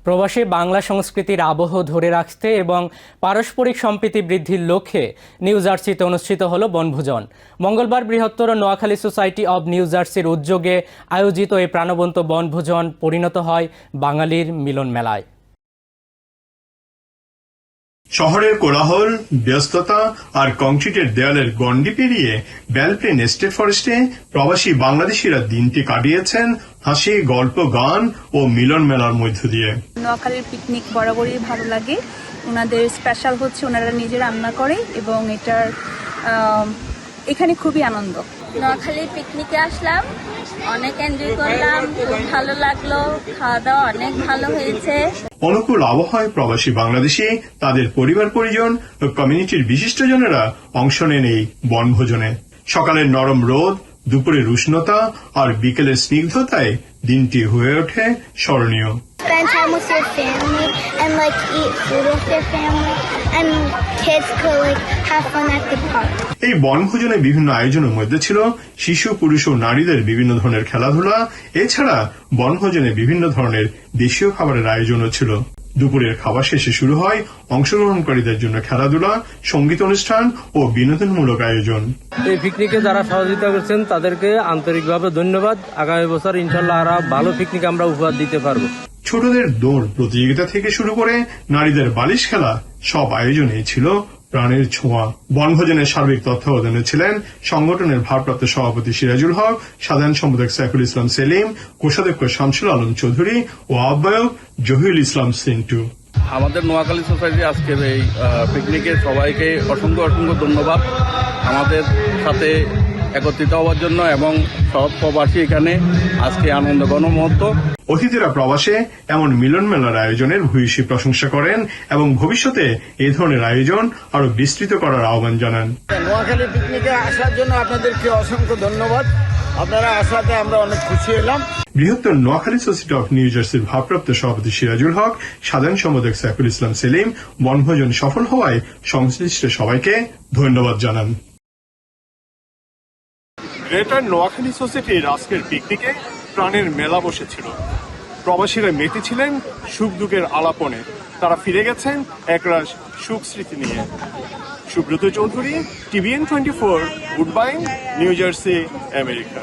প্রবাসী বাংলা সংস্কৃতির আবহ ধরে রাখতে এবং পারস্পরিক সম্প্রীতি বৃদ্ধির লক্ষ্যে নিউ জার্সিতে অনুষ্ঠিত হলো বনভোজন। মঙ্গলবার বৃহত্তর নোয়াখালী সোসাইটি অব নিউ জার্সির উদ্যোগে আয়োজিত এই প্রাণবন্ত বনভোজন পরিণত হয় বাঙালির মিলন মেলায়। শহরের কোলাহল, ব্যস্ততা আর কংক্রিটের দেয়ালের গণ্ডি পেরিয়ে বেলপ্লেন স্টেট ফরেস্টে প্রবাসী বাংলাদেশিরা দিনটি কাটিয়েছেন হাসি, গল্প, গান ও মিলন মেলার মধ্য দিয়ে। নোয়াখালীর পিকনিক বরাবরই ভালো লাগে। ওনাদের স্পেশাল হচ্ছে ওনারা নিজে রান্না করে এবং এখানে খুবই আনন্দ। নোয়াখালীর পিকনিকে আসলাম, অনেক এনজয় করলাম, খুব ভালো লাগলো, খাওয়া দাওয়া অনেক ভালো হয়েছে। অনুকূল আবহাওয়ায় প্রবাসী বাংলাদেশি, তাদের পরিবার পরিজন ও কমিউনিটির বিশিষ্টজনেরা অংশ নেন এই বনভোজনে। সকালের নরম রোদ, দুপুরের উষ্ণতা আর বিকেলের স্নিগ্ধতায় দিনটি হয়ে ওঠে স্মরণীয়। Spend time with your family and eat food with your family, and kids could have fun at the park. এই বনভোজনে বিভিন্ন আয়োজনের মধ্যে ছিল শিশু, পুরুষ ও নারীদের বিভিন্ন ধরনের খেলাধুলা। এছাড়া বনভোজনে বিভিন্ন ধরনের দেশীয় খাবারের আয়োজনও ছিল। দুপুরের খাবার শেষে শুরু হয় অংশগ্রহণকারীদের জন্য খেলাধুলা, সঙ্গীত অনুষ্ঠান ও বিনোদনমূলক আয়োজন। এই পিকনিকে যারা সহযোগিতা করছেন তাদেরকে আন্তরিকভাবে ধন্যবাদ। আগামী বছর ইনশাল্লাহ আরো ভালো পিকনিক আমরা উপহার দিতে পারবো। ছোটদের দৌড় প্রতিযোগিতা থেকে শুরু করে নারীদের বালিশ খেলা, সব আয়োজনেই ছিল প্রাণের ছোঁয়া। বনভোজনের সার্বিক তত্ত্বাবধানে ছিলেন সংগঠনের ভারপ্রাপ্ত সভাপতি সিরাজুল হক, সাধারণ সম্পাদক সাইফুল ইসলাম সেলিম, কোষাধ্যক্ষ শামসুল আলম চৌধুরী ও আহ্বায়ক জহিরুল ইসলাম সিন্টু। আমাদের নোয়াখালী সোসাইটি আজকের এই পিকনিকে সবাইকে অসংখ্য ধন্যবাদ আমাদের সাথে একত্রিত হওয়ার জন্য এবং সব প্রবাসী এখানে আজকে আনন্দ গণমুহূর্ত। অতিথিরা প্রবাসে এমন মিলন মেলার আয়োজনের ভূয়সী প্রশংসা করেন এবং ভবিষ্যতে এই ধরনের আয়োজন আরো বিস্তৃত করার আহ্বান জানান। নোয়াখালী পিকনিকে আসার জন্য আপনাদেরকে অসংখ্য ধন্যবাদ। আপনারা আসাতে আমরা অনেক খুশি হলাম। বৃহত্তর নোয়াখালী সোসাইটি অফ নিউ জার্সির ভারপ্রাপ্ত সভাপতি সিরাজুল হক, সাধারণ সম্পাদক সাইফুল ইসলাম সেলিম বনভোজন সফল হওয়ায় সংশ্লিষ্ট সবাইকে ধন্যবাদ জানান। গ্রেটার নোয়াখালী সোসাইটির আজকের পিকনিকে প্রাণের মেলা বসেছিল। প্রবাসীরা মেতে ছিলেন সুখ দুঃখের আলাপনে। তারা ফিরে গেছেন একরাশ সুখ স্মৃতি নিয়ে। Subrata Chowdhury, TVN24, Woodbine, New Jersey, America.